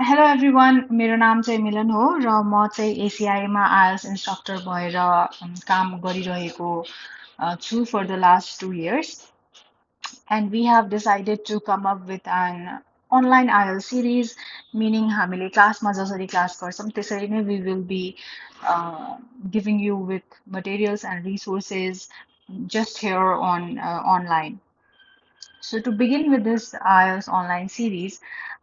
Hello everyone, मेरो नाम चाहिँ मिलन हो र म चाहिँ एसिआईमा आइएल्स इन्स्ट्रक्टर भएर काम गरिरहेको छु for the last 2 years, and we have decided to come up with an online IELTS series, meaning हामीले क्लासमा जसरी क्लास गर्छौं त्यसरी नै we will be giving you with materials and resources just here on online. So to begin with this IELTS online series,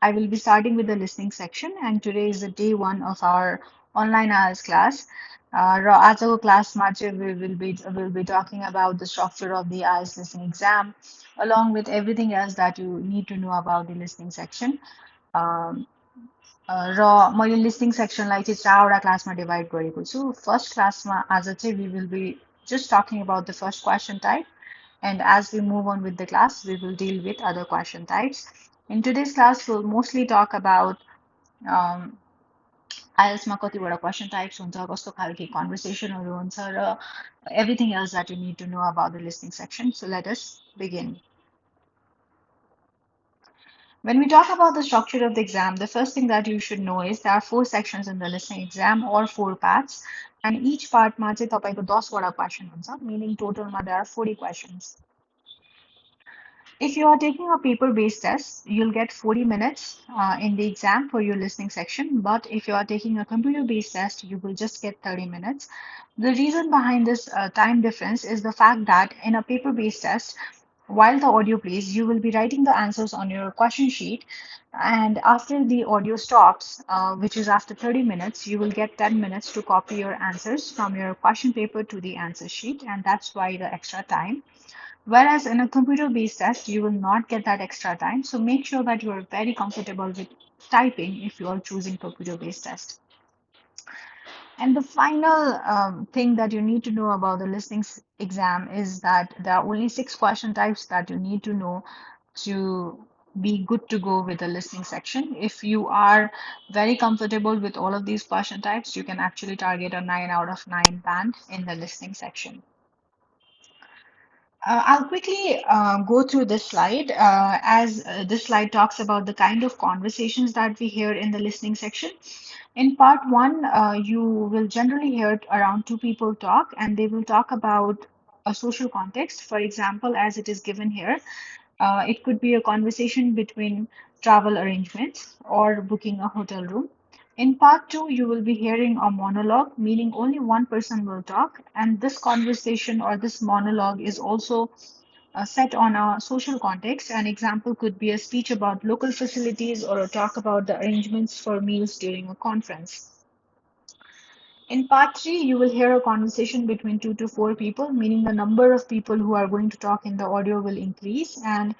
I will be starting with the listening section, and today is the day one of our online IELTS class. र आजको क्लासमा चाहिँ we will be talking about the structure of the IELTS listening exam, along with everything else that you need to know about the listening section. Um, र मैले listening सेक्सनलाई चाहिँ चारवटा क्लासमा divide गरेको छु. First क्लासमा आज चाहिँ we will be just talking about the first question type, and as we move on with the class, we will deal with other question types. In today's class, we'll mostly talk about um, IELTS-मा कतिवटा question types हुन्छ, कस्तो खालके conversationहरू हुन्छ, र everything else that you need to know about the listening section. So let us begin. When we talk about the structure of the exam, the first thing that you should know is there are 4 sections in the listening exam, or 4 parts, and each part मा चाहिँ तपाईको 10 वटा question हुन्छ, meaning total मा there are 40 questions. If you are taking a paper-based test, you'll get 40 minutes in the exam for your listening section. But if you are taking a computer-based test, you will just get 30 minutes. The reason behind this time difference is the fact that in a paper-based test, while the audio plays, you will be writing the answers on your question sheet. And after the audio stops, which is after 30 minutes, you will get 10 minutes to copy your answers from your question paper to the answer sheet. And that's why the extra time. Whereas in a computer-based test, you will not get that extra time. So make sure that you are very comfortable with typing if you are choosing computer-based test. And the final thing that you need to know about the listening exam is that there are only 6 question types that you need to know to be good to go with the listening section. If you are very comfortable with all of these question types, you can actually target a 9 out of 9 band in the listening section. I'll quickly go through this slide as this slide talks about the kind of conversations that we hear in the listening section. In part one, you will generally hear around 2 people talk, and they will talk about a social context. For example, as it is given here, it could be a conversation between travel arrangements or booking a hotel room. In part two, you will be hearing a monologue, meaning only one person will talk, and this conversation or this monologue is also set on a social context. An example could be a speech about local facilities or a talk about the arrangements for meals during a conference. In part three, you will hear a conversation between 2 to 4 people, meaning the number of people who are going to talk in the audio will increase. And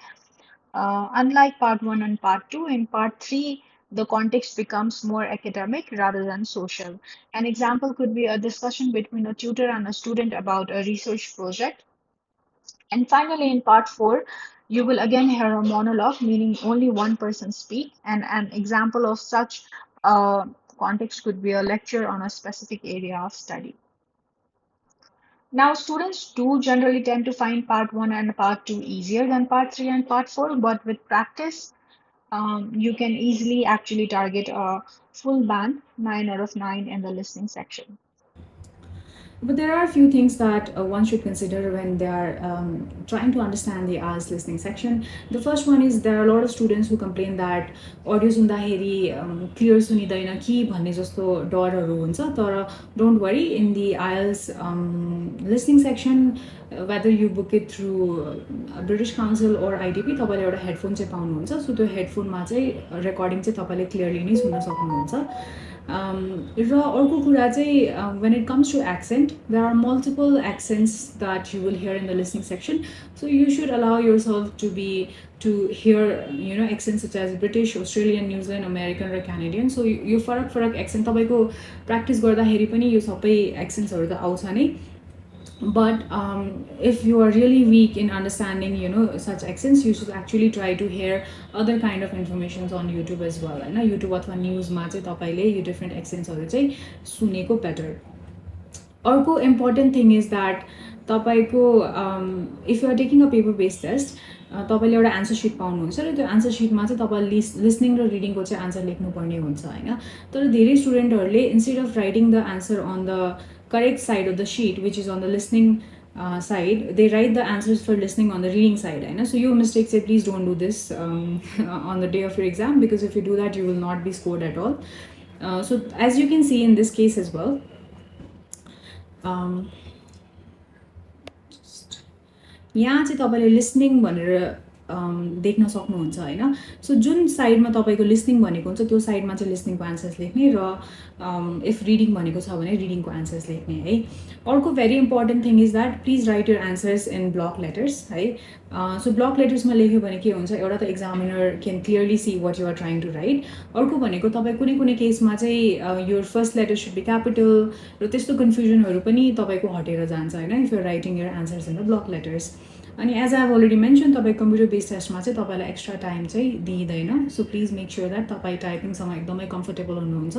unlike part one and part two, in part three, the context becomes more academic rather than social. An example could be a discussion between a tutor and a student about a research project. And finally, in part four, you will again hear a monologue, meaning only one person speak. And an example of such context could be a lecture on a specific area of study. Now, students do generally tend to find part one and part two easier than part three and part four, but with practice, you can easily actually target a full band, 9 out of 9 in the listening section. But there are a few things that one should consider when they are trying to understand the IELTS listening section. The first one is there are a lot of students who complain that audio सुन्दाखेरि clear सुनिँदैन कि भन्ने जस्तो डरहरू हुन्छ. तर don't worry, in the IELTS listening section, whether you book it through British Council or IDP, तपाईँले एउटा headphone चाहिँ पाउनुहुन्छ. सो त्यो हेडफोनमा चाहिँ रेकर्डिङ चाहिँ तपाईँले क्लियरली नै सुन्न सक्नुहुन्छ. र अर्को कुरा चाहिँ when it comes to accent, there are multiple accents that you will hear in the listening section. So you should allow yourself to hear accents such as British, Australian, New Zealand, American raw Canadian. So यो फरक फरक accent तपाईँको practice गर्दाखेरि पनि यो सबै accentsहरू त आउँछ नै. But if you are really weak in understanding such accents, you should actually try to hear other kind of informations on YouTube as well. YouTube अथवा न्युजमा चाहिँ तपाईँले यो डिफ्रेन्ट एक्सेन्ट्सहरू चाहिँ सुनेको बेटर. अर्को इम्पोर्टेन्ट थिङ इज द्याट तपाईँको if you are taking a paper based test, तपाईँले एउटा एन्सर सिट पाउनुहुन्छ र त्यो एन्सर सिटमा चाहिँ तपाईँले लिसनिङ र रिडिङको चाहिँ एन्सर लेख्नुपर्ने हुन्छ होइन. तर धेरै स्टुडेन्टहरूले instead of writing the answer on the correct side of the sheet which is on the listening side, they write the answers for listening on the reading side. Right? So your mistake, say please don't do this on the day of your exam, because if you do that you will not be scored at all. So as you can see in this case as well, यहाँ चाहिँ तपाईँले listening भनेर देख्न सक्नुहुन्छ होइन. सो जुन साइडमा तपाईँको listening भनेको हुन्छ त्यो साइडमा चाहिँ लिसनिङको एन्सर्स लेख्ने र इफ रिडिङ भनेको छ भने रिडिङको एन्सर्स लेख्ने है. अर्को very important thing is that please write your answers in block letters है. सो ब्लक लेटर्समा लेख्यो भने के हुन्छ, एउटा त examiner can clearly see what you are trying to write. अर्को भनेको तपाईँ कुनै कुनै केसमा चाहिँ your first letter should be capital र त्यस्तो कन्फ्युजनहरू पनि तपाईँको हटेर जान्छ होइन, if you're writing your answers in the block letters. अनि as I have already mention, तपाईँ कम्प्युटर बेस्ड टेस्टमा चाहिँ तपाईँलाई एक्स्ट्रा टाइम चाहिँ दिइँदैन. So please make sure that तपाईँ टाइपिङसँग एकदमै कम्फर्टेबल हुनुहुन्छ,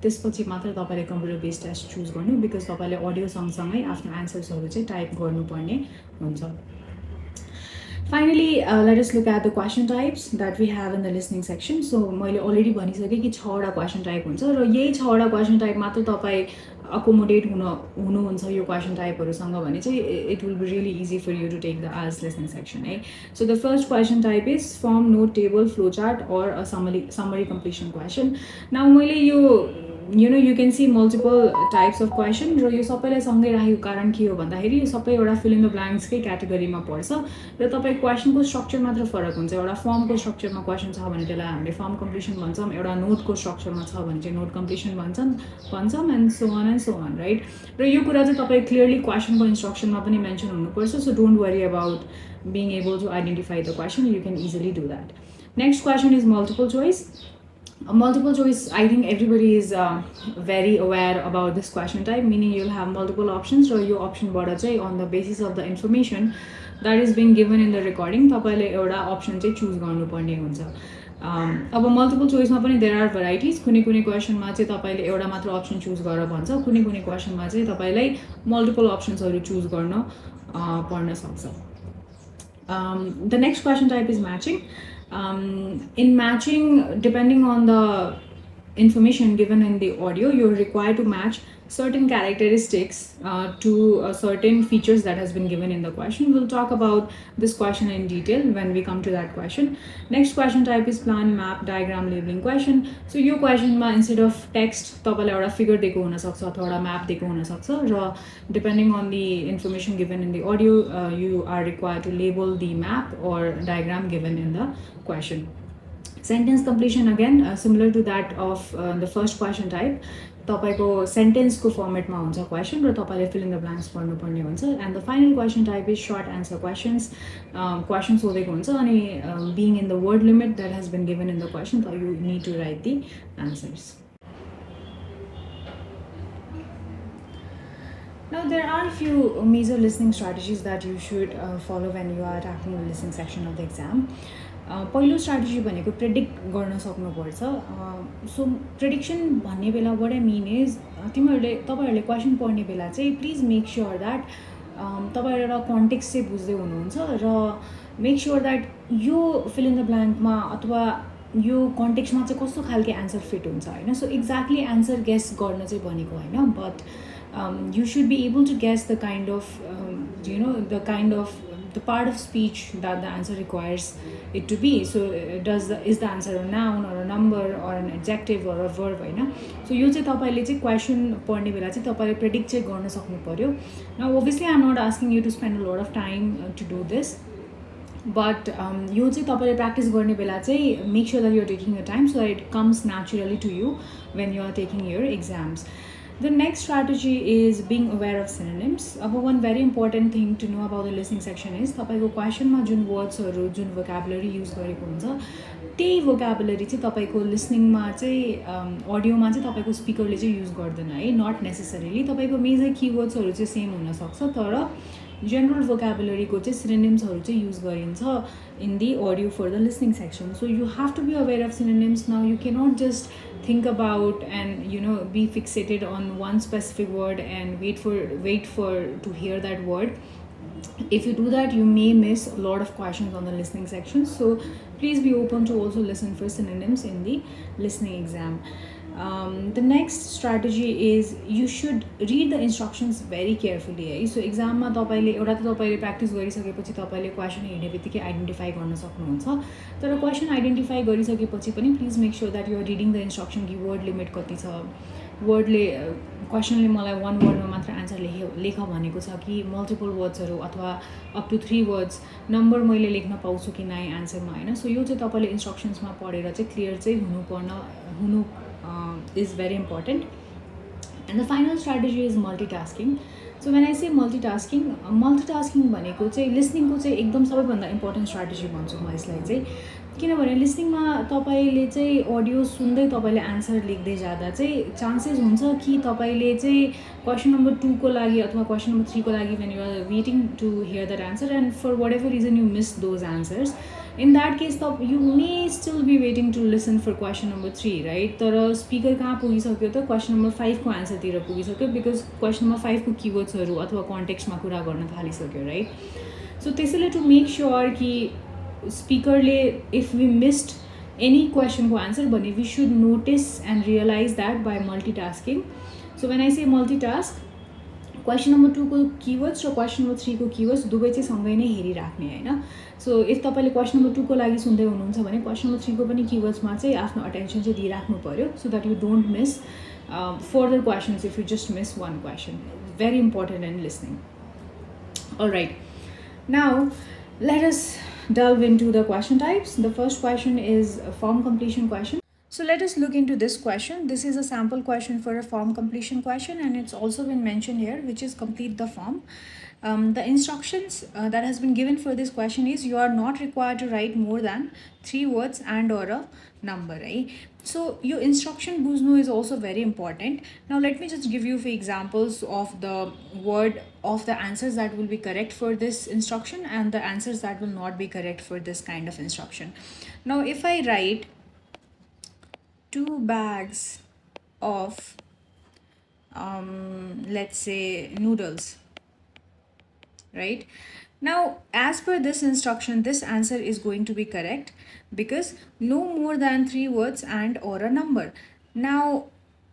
त्यसपछि मात्र तपाईँले कम्प्युटर बेस्ड टेस्ट चुज गर्नु, बिकज तपाईँले अडियो सँगसँगै आफ्नो एन्सर्सहरू चाहिँ टाइप गर्नुपर्ने हुन्छ. Finally, let us look at the question types that we have in the listening section. So मैले अलरेडी भनिसकेँ कि 6वटा क्वेसन टाइप हुन्छ र यही 6वटा क्वेसन टाइप मात्र तपाईँ अकोमोडेट हुनुहुन्छ यो क्वेसन टाइपहरूसँग भने चाहिँ it will be really easy for you to take the IELTS listening section है. So the first question type is form, note, table, flow chart or a summary completion question. Now मैले यो you can see multiple types of question र यो सबैलाई सँगै राखेको कारण के हो भन्दाखेरि यो सबै एउटा फिल इन द ब्ल्याङ्क्सकै क्याटेगोरीमा पर्छ र तपाईँ क्वेसनको स्ट्रक्चर मात्र फरक हुन्छ. एउटा फर्मको स्ट्रक्चरमा क्वेसन छ भने त्यसलाई हामीले फर्म कम्प्लिसन भन्छौँ, एउटा नोटको स्ट्रक्चरमा छ भने चाहिँ नोट कम्प्लिसन भन्छौँ एन्ड सो अन राइट. र यो कुरा चाहिँ तपाईँ क्लियरली क्वेसनको इन्स्ट्रक्सनमा पनि मेन्सन हुनुपर्छ. So don't worry about being able to identify the question, you can easily do that. Next question is multiple choice. Multiple choice, I think everybody is very aware about this question type, meaning you'll have multiple options र यो अप्सनबाट चाहिँ on the basis of the information that is being given in the recording तपाईँले एउटा option चाहिँ choose गर्नुपर्ने हुन्छ. अब multiple चोइसमा पनि there are varieties. कुनै कुनै क्वेसनमा चाहिँ तपाईँले एउटा मात्र अप्सन चुज गरेर भन्छ, कुनै कुनै क्वेसनमा चाहिँ तपाईँलाई मल्टिपल अप्सन्सहरू चुज गर्न पर्न सक्छ. The next question type is matching. In matching, depending on the information given in the audio, you're required to match certain characteristics to certain features that has been given in the question. We'll talk about this question in detail when we come to that question. Next question type is plan, map, diagram, labeling question. So yo क्वेसनमा instead of text तपाईँलाई एउटा figure दिएको हुनसक्छ अथवा एउटा map दिएको हुनसक्छ र depending on the information given in the audio, you are required to label the map or diagram given in the question. Sentence completion, again similar to that of the first question type. तपाईँको सेन्टेन्सको फर्मेटमा हुन्छ question र तपाईँले fill in the blanks गर्नुपर्ने हुन्छ. And the final question type is short answer questions. Question सोधेको हुन्छ अनि being in the word limit that has been given in the question, you need to write the answers. Now there are a few major listening strategies that you should follow when you are tackling the listening section of the exam. पहिलो strategy भनेको predict गर्न सक्नुपर्छ. सो prediction भन्ने बेला वाट आई मिन is तपाईँहरूले question पढ्ने बेला चाहिँ please make sure that तपाईँहरू एउटा कन्टेक्स्ट चाहिँ बुझ्दै हुनुहुन्छ र मेक स्योर द्याट यो फिल इन द ब्ल्याङ्कमा अथवा यो कन्टेक्स्टमा चाहिँ कस्तो खालको एन्सर फिट हुन्छ होइन. सो एक्ज्याक्टली एन्सर गेस गर्न चाहिँ भनेको होइन, but you should be able to guess the kind of the part of speech that the answer requires it to be. So is the answer a noun or a number or an adjective or a verb होइन. सो यो चाहिँ तपाईँले चाहिँ question पढ्ने बेला चाहिँ तपाईँले predict चाहिँ गर्न सक्नु पऱ्यो. Now obviously I am not asking you to spend a lot of time to do this, but यो चाहिँ तपाईँले प्र्याक्टिस गर्ने बेला चाहिँ make sure that you are taking your time so it comes naturally to you when you are taking your exams. The next strategy is being aware of synonyms. अब one very important thing to know about the listening section is तपाईँको क्वेसनमा जुन वर्ड्सहरू जुन vocabulary use गरेको हुन्छ त्यही vocabulary चाहिँ तपाईँको लिसनिङमा चाहिँ अडियोमा चाहिँ तपाईँको स्पिकरले चाहिँ युज गर्दैन है. नट नेसेसरीली तपाईँको मेजर किवर्ड्सहरू चाहिँ सेम हुनसक्छ तर जेनरल भोकाबुलरीको चाहिँ सिनोनिम्सहरू चाहिँ युज गरिन्छ in the audio for the listening section. So you have to be aware of synonyms. Now you cannot just think about and be fixated on one specific word and wait for to hear that word. If you do that, you may miss a lot of questions on the listening section. So please be open to also listen for synonyms in the listening exam. The next strategy is you should read the instructions very carefully है. So exam मा तपाईले एउटा त तपाईले practice गरिसकेपछि तपाईले question हेर्ने बित्तिकै identify गर्न सक्नुहुन्छ. तर question identify गरिसकेपछि पनि please make sure that you are reading the instruction कि word limit कति छ, वर्डले क्वेसनले मलाई 1 वर्डमा मात्र आन्सर लेख भनेको छ कि मल्टिपल वर्ड्सहरू अथवा अप टु 3 वर्ड्स नम्बर मैले लेख्न पाउँछु कि नै आन्सरमा होइन. सो यो चाहिँ तपाईँले इन्स्ट्रक्सन्समा पढेर चाहिँ क्लियर चाहिँ हुनु is very important. End the final strategy is multitasking. So when I से मल्टिटास्किङ भनेको चाहिँ लिसनिङको चाहिँ एकदम सबैभन्दा इम्पोर्टेन्ट स्ट्राटेजी भन्छु म यसलाई चाहिँ. किनभने लिसनिङमा तपाईँले चाहिँ अडियो सुन्दै तपाईँले आन्सर लेख्दै जाँदा चाहिँ चान्सेस हुन्छ कि तपाईँले चाहिँ क्वेसन नम्बर 2 को लागि अथवा क्वेसन नम्बर 3 को लागि when you are waiting to hear that answer and for whatever reason you miss those answers, in that case you may still be waiting to listen for question number 3 right. तर speaker कहाँ पुगिसक्यो त question number 5 को आन्सरतिर पुगिसक्यो because question number 5 को किवर्ड्सहरू अथवा कन्टेक्स्टमा कुरा गर्न थालिसक्यो राइट. सो त्यसैले टु मेक स्योर कि स्पिकरले इफ वी मिस्ड एनी क्वेसनको आन्सर भने we should notice and realise that by multitasking. So when I say multitask, question number 2 को किवर्ड्स र क्वेसन नम्बर 3 को किवर्ड्स दुवै चाहिँ सँगै नै हेरिराख्ने होइन. सो इफ तपाईँले क्वेसन नम्बर 2 को लागि सुन्दै हुनुहुन्छ भने क्वेसन नम्बर 3 को पनि किवर्ड्समा चाहिँ आफ्नो अटेन्सन चाहिँ दिइराख्नु पऱ्यो so that you don't miss further questions if you just miss one question. Very important in listening. Alright, now let us delve into the question types. The first question is a form completion question. So let us look into this question. This is a sample question for a form completion question and it's also been mentioned here, which is complete the form. The instructions that has been given for this question is you are not required to write more than 3 words and or a number, right? So your instruction buznu is also very important. Now let me just give you few examples of the word of the answers that will be correct for this instruction and the answers that will not be correct for this kind of instruction. Now if I write 2 bags of let's say noodles, right? Now as per this instruction this answer is going to be correct because no more than 3 words and or a number. Now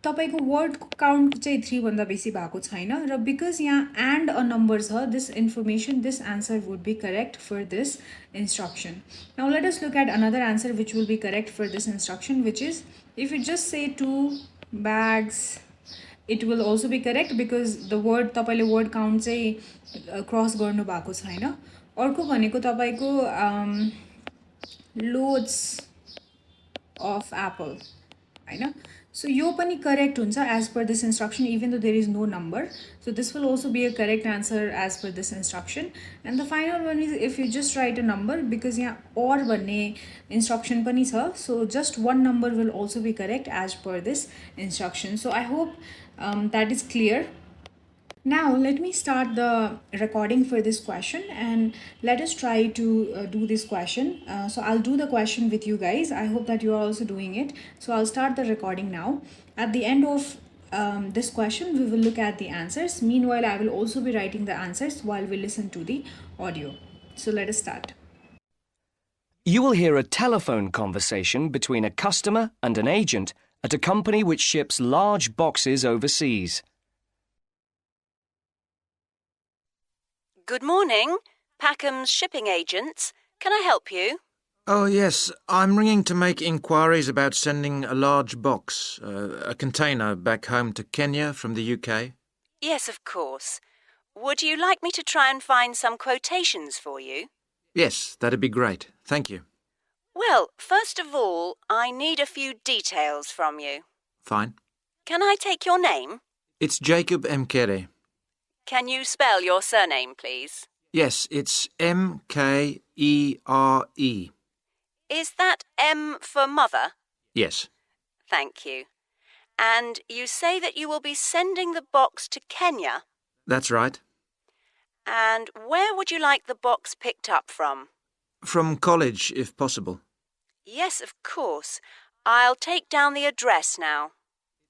तपाईको word count चाहिँ 3 भन्दा बेसी भएको छैन र because यहाँ and a number छ this information this answer would be correct for this instruction. Now let us look at another answer which will be correct for this instruction which is if you just say 2 bags, it will also be correct because the word तपाईले word count चाहिँ cross गर्नु भएको छैन. अर्को भनेको तपाईको loads of apple Hahn. So यो पनि correct हुन्छ as per this instruction even though there is no number. So this will also be a correct answer as per this instruction. And the final one is if you just write a number because यहाँ or भन्ने instruction पनि छ. So just one number will also be correct as per this instruction. So I hope that is clear. Now let me start the recording for this question and let us try to do this question. So I'll do the question with you guys. I hope that you are also doing it. So I'll start the recording now. At the end of this question, we will look at the answers. Meanwhile, I will also be writing the answers while we listen to the audio. So let us start. You will hear a telephone conversation between a customer and an agent at a company which ships large boxes overseas. Good morning, Packham's shipping agents. Can I help you? Oh, yes. I'm ringing to make inquiries about sending a large box, a container back home to Kenya from the UK. Yes, of course. Would you like me to try and find some quotations for you? Yes, that'd be great. Thank you. Well, first of all, I need a few details from you. Fine. Can I take your name? It's Jacob Mkere. Can you spell your surname, please? Yes, it's M-K-E-R-E. Is that M for mother? Yes. Thank you. And you say that you will be sending the box to Kenya? That's right. And where would you like the box picked up from? From college, if possible. Yes, of course. I'll take down the address now.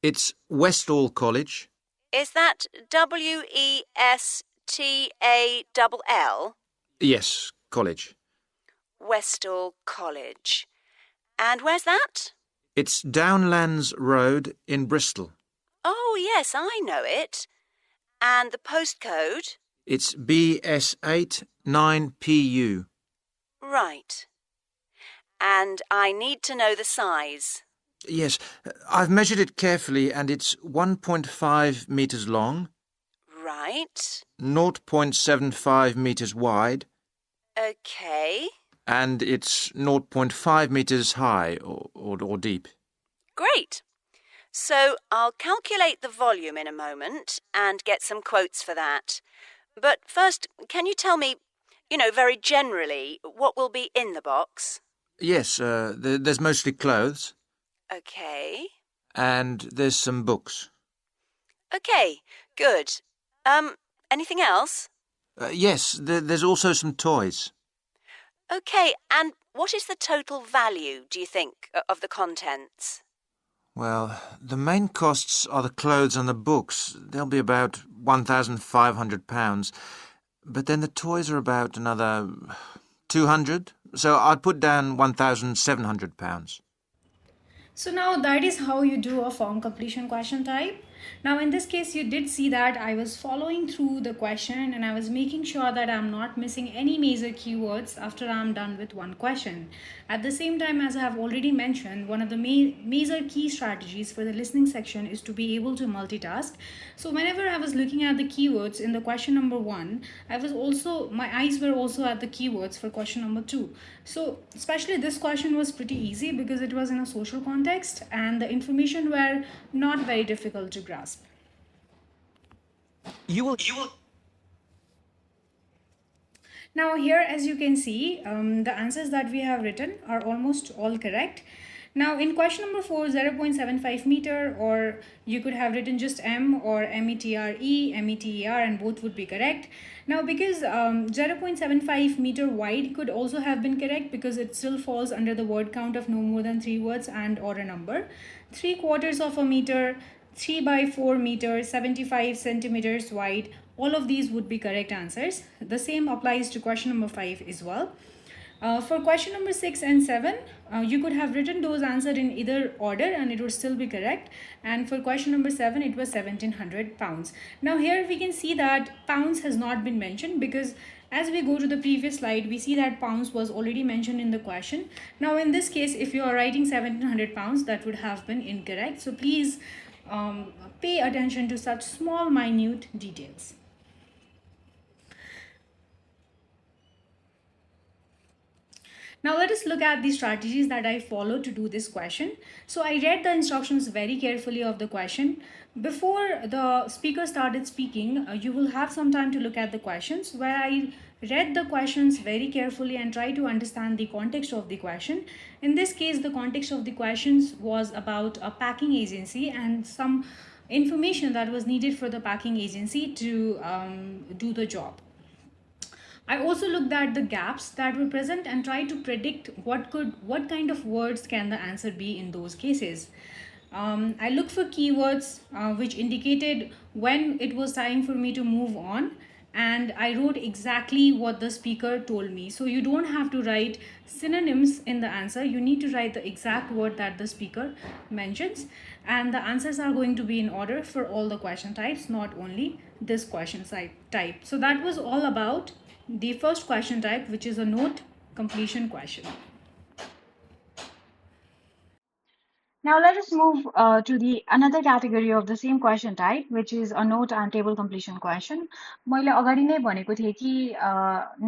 It's Westall College. Is that W-E-S-T-A-L-L? Tall? Yes, college. Westall College. And where's that? It's Downlands Road in Bristol. Oh, yes, I know it. And the postcode? It's BS8 9PU. Right. And I need to know the size. Yes, I've measured it carefully and it's 1.5 metres long, Right. 0.75 metres wide, OK. and it's 0.5 metres high or deep. Great. So I'll calculate the volume in a moment and get some quotes for that. But first, can you tell me, very generally, what will be in the box? Yes, there's mostly clothes, OK. and there's some books. OK, good. Anything else? Yes, there's also some toys. OK, and what is the total value, do you think, of the contents? Well, the main costs are the clothes and the books. They'll be about £1,500. But then the toys are about another 200. So I'd put down £1,700. So now that is how you do a form completion question type. Now in this case you did see that I was following through the question and I was making sure that I'm not missing any major keywords after I'm done with one question. At the same time, as I have already mentioned, one of the major key strategies for the listening section is to be able to multitask. So whenever I was looking at the keywords in the question number 1, my eyes were also at the keywords for question number 2. So especially this question was pretty easy because it was in a social context and the information were not very difficult to grasp. You will Now here, as you can see, the answers that we have written are almost all correct. Now in question number 4, 0.75 meter, or you could have written just M or METR, and both would be correct. Now because 0.75 meter wide could also have been correct because it still falls under the word count of no more than 3 words and or a number. 3/4 of a meter, 3 by 4 meters, 75 centimeters wide, all of these would be correct answers. The same applies to question number 5 as well. For question number 6 and 7, you could have written those answered in either order and it would still be correct. And for question number 7, it was 1700 pounds. Now here we can see that pounds has not been mentioned because as we go to the previous slide, we see that pounds was already mentioned in the question. Now in this case, if you are writing 1700 pounds, that would have been incorrect. So please pay attention to such small minute details. Now let us look at the strategies that I followed to do this question. So I read the instructions very carefully of the question. Before the speaker started speaking, you will have some time to look at the questions where I read the questions very carefully and try to understand the context of the question. In this case, the context of the questions was about a packing agency and some information that was needed for the packing agency to do the job. I also looked at the gaps that were present and tried to predict what kind of words can the answer be in those cases. I looked for keywords which indicated when it was time for me to move on, and I wrote exactly what the speaker told me. So you don't have to write synonyms in the answer, you need to write the exact word that the speaker mentions, and the answers are going to be in order for all the question types, not only this question type. So that was all about the first question type, which is a note completion question. Now let us move to the another category of the same question type, which is a note and table completion question. मैले अगाडि नै भनेको थिएँ कि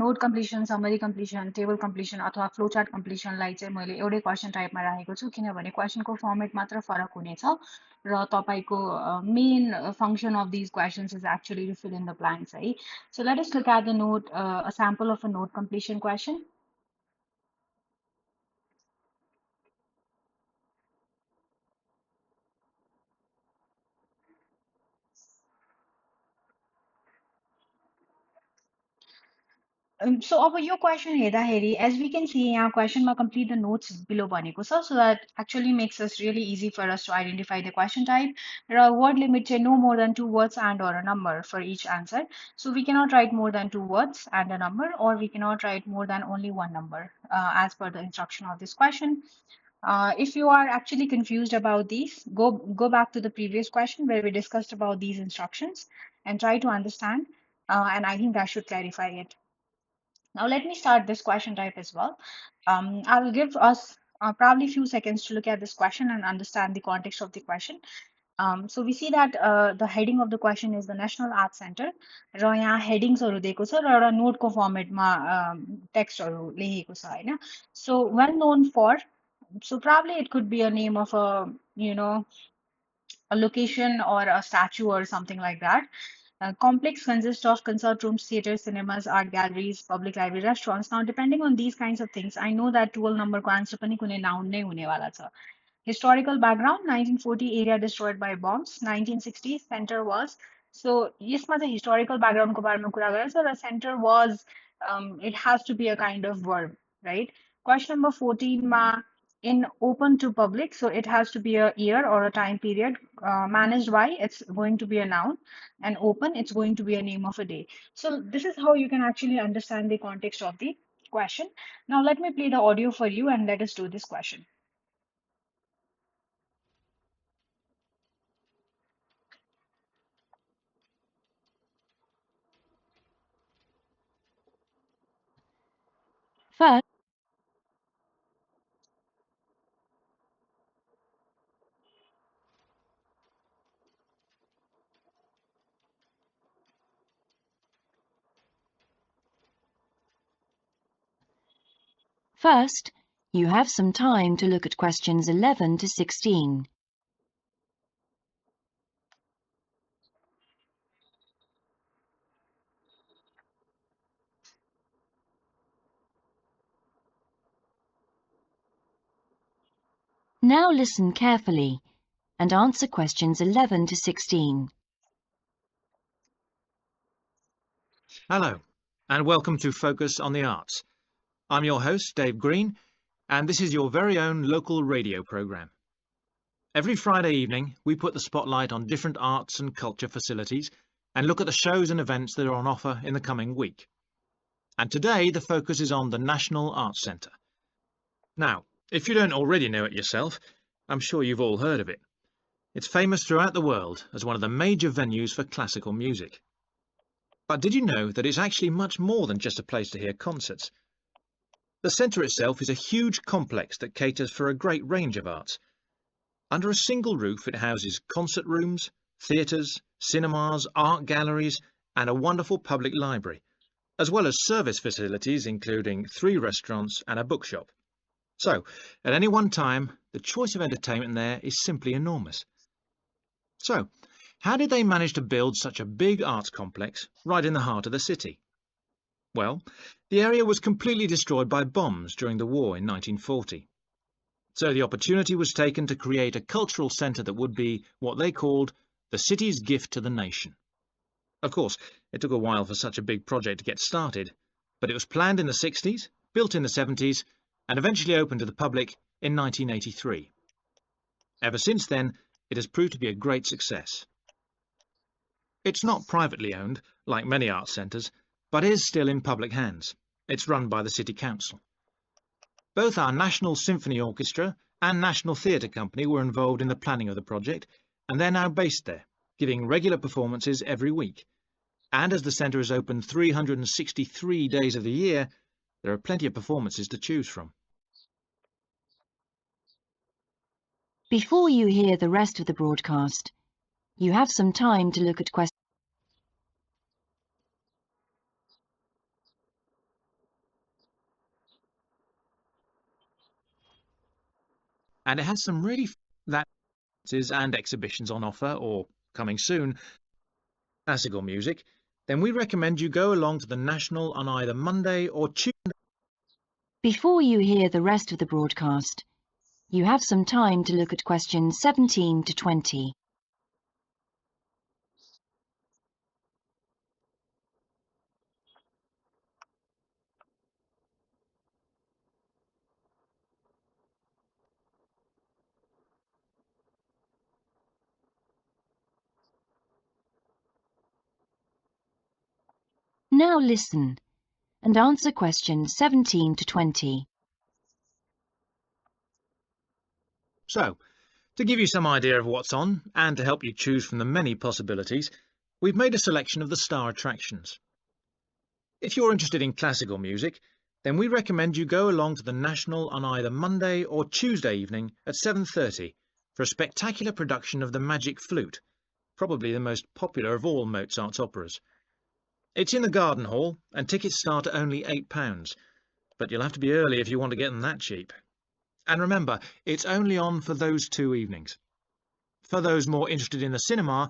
note completion, summary completion, table completion अथवा flowchart कम्प्लिसनलाई चाहिँ मैले एउटै क्वेसन टाइपमा राखेको छु किनभने क्वेसनको फर्मेट मात्र फरक हुनेछ र तपाईँको main function of these questions is actually to fill in the blanks है. So let us look at the note, a sample of a note completion question. So over your question, Heda Heri, as we can see, our question ma complete the notes below baneko sir, so that actually makes us really easy for us to identify the question type. There are word limit no more than 2 words and or a number for each answer. So we cannot write more than 2 words and a number, or we cannot write more than only one number as per the instruction of this question. If you are actually confused about these, go back to the previous question where we discussed about these instructions and try to understand. And I think that should clarify it. Now let me start this question type as well. I will give us probably a few seconds to look at this question and understand the context of the question. So we see that the heading of the question is the National Arts Center. र यहाँ हेडिङ्सहरू दिएको छ र एउटा नोटको फर्मेटमा टेक्स्टहरू लेखेको छ होइन. So well known for, so probably it could be a name of a, a location or a statue or something like that. Complex consists of concert rooms, theaters, cinemas, art galleries, public library, restaurants. Now, depending on these kinds of things, I know that 12 number को answer पनि कुनै noun नै हुने वाला छ. Historical background, 1940 area destroyed by bombs, 1960 center was. So यसमा चाहिँ historical background को बारेमा कुरा गरेर छ र center was, it has to be a kind of verb, right? Question number 14 ma in open to public, so it has to be a year or a time period. Managed by, it's going to be a noun, and open, it's going to be a name of a day. So this is how you can actually understand the context of the question. Now let me play the audio for you and let us do this question. First, First, you have some time to look at questions 11 to 16. Now listen carefully and answer questions 11 to 16. Hello, and welcome to Focus on the Arts. I'm your host, Dave Green, and this is your very own local radio programme. Every Friday evening, we put the spotlight on different arts and culture facilities and look at the shows and events that are on offer in the coming week. And today, the focus is on the National Arts Centre. Now, if you don't already know it yourself, I'm sure you've all heard of it. It's famous throughout the world as one of the major venues for classical music. But did you know that it's actually much more than just a place to hear concerts? The centre itself is a huge complex that caters for a great range of arts. Under a single roof, it houses concert rooms, theatres, cinemas, art galleries, and a wonderful public library, as well as service facilities including 3 restaurants and a bookshop. So, at any one time, the choice of entertainment there is simply enormous. So, how did they manage to build such a big arts complex right in the heart of the city? Well, the area was completely destroyed by bombs during the war in 1940. So the opportunity was taken to create a cultural centre that would be what they called the city's gift to the nation. Of course, it took a while for such a big project to get started, but it was planned in the 60s, built in the 70s, and eventually opened to the public in 1983. Ever since then, it has proved to be a great success. It's not privately owned, like many arts centres, but is still in public hands. It's run by the City Council. Both our National Symphony Orchestra and National Theatre Company were involved in the planning of the project, and they're now based there, giving regular performances every week. And as the centre is open 363 days of the year, there are plenty of performances to choose from. Before you hear the rest of the broadcast, you have some time to look at questions. And it has some really and exhibitions on offer, or coming soon, classical music, then we recommend you go along to the National on either Monday or Tuesday. Before you hear the rest of the broadcast, you have some time to look at questions 17 to 20. Now listen and answer questions 17 to 20. So, to give you some idea of what's on, and to help you choose from the many possibilities, we've made a selection of the star attractions. If you're interested in classical music, then we recommend you go along to the National on either Monday or Tuesday evening at 7:30 for a spectacular production of The Magic Flute, probably the most popular of all Mozart's operas. It's in the Garden Hall, and tickets start at only £8, but you'll have to be early if you want to get them that cheap. And remember, it's only on for those 2 evenings. For those more interested in the cinema,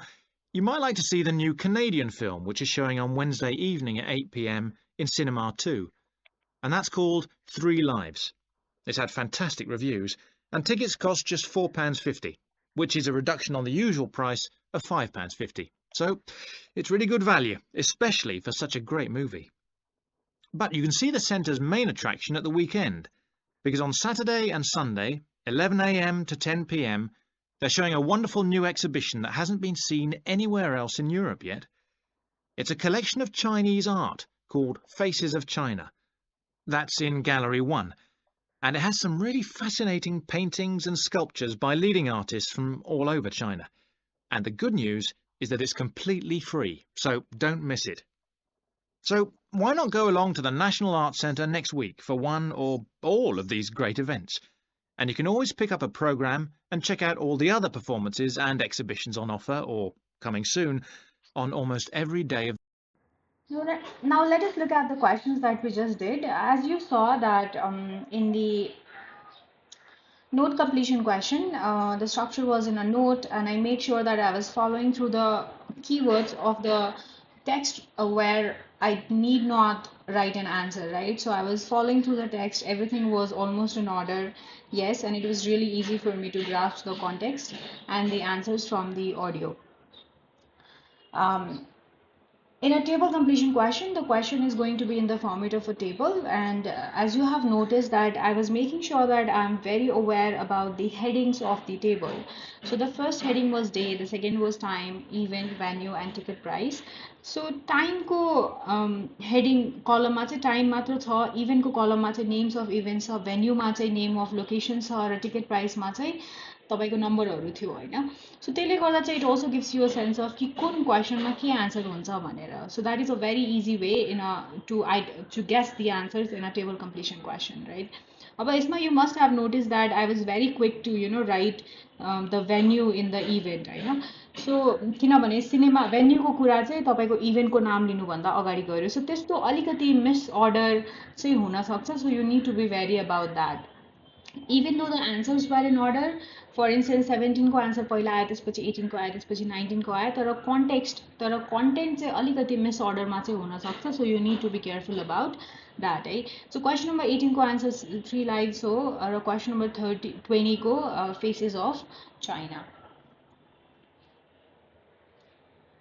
you might like to see the new Canadian film, which is showing on Wednesday evening at 8 p.m. in Cinema 2, and that's called 3 Lives. It's had fantastic reviews, and tickets cost just £4.50, which is a reduction on the usual price of £5.50. So it's really good value, especially for such a great movie. But you can see the centre's main attraction at the weekend, because on Saturday and Sunday, 11 a.m. to 10 p.m, they're showing a wonderful new exhibition that hasn't been seen anywhere else in Europe yet. It's a collection of Chinese art called Faces of China. That's in Gallery 1, and it has some really fascinating paintings and sculptures by leading artists from all over China. And the good news is that it's completely free, so don't miss it. So why not go along to the National Arts Centre next week for one or all of these great events? And you can always pick up a programme and check out all the other performances and exhibitions on offer, or coming soon, on almost every day of. Now let us look at the questions that we just did. As you saw that in the note completion question, the structure was in a note, and I made sure that I was following through the keywords of the text where I need not write an answer, right? So I was following through the text, everything was almost in order, yes, and it was really easy for me to grasp the context and the answers from the audio. In a table completion question, the question is going to be in the format of a table, and as you have noticed that I was making sure that I'm very aware about the headings of the table. So the first heading was day, the second was time, event, venue, and ticket price. So time ko heading column ma chai time matra cha, event ko column ma chai names of events cha, venue ma chai name of locations cha, raw ticket price ma chai तपाईँको नम्बरहरू थियो होइन. सो त्यसले गर्दा चाहिँ it also gives you a sense of कि कुन क्वेसनमा के आन्सर हुन्छ भनेर. So that is a very easy way in a to guess the answers in a table completion question, right. अब यसमा you must have notice that I was very quick to write the venue in the event होइन. So किनभने cinema भेन्यूको कुरा चाहिँ तपाईँको इभेन्टको नाम लिनुभन्दा अगाडि गयो. सो त्यस्तो अलिकति मिसअर्डर चाहिँ हुनसक्छ. So you need to be very about that. Even though the answers were in order, for instance 17 को आन्सर पहिला आयो, त्यसपछि 18 को आयो, त्यसपछि 19 को आयो, तर कन्टेन्ट चाहिँ अलिकति मिस अर्डरमा चाहिँ हुनसक्छ. So you need to be careful about that है. सो क्वेसन नम्बर 18 को आन्सर 3 लाइव्स हो, र क्वेसन नम्बर 20 को faces of China.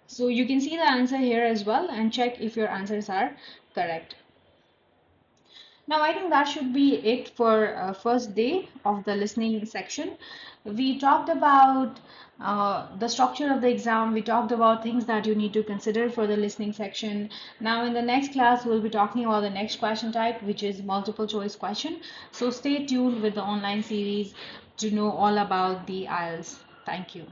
So you can see the answer here as well and check if your answers are correct. Now I think that should be it for first day of the listening section. We talked about the structure of the exam. We talked about things that you need to consider for the listening section. Now in the next class, we'll be talking about the next question type, which is multiple choice question. So stay tuned with the online series to know all about the IELTS. Thank you.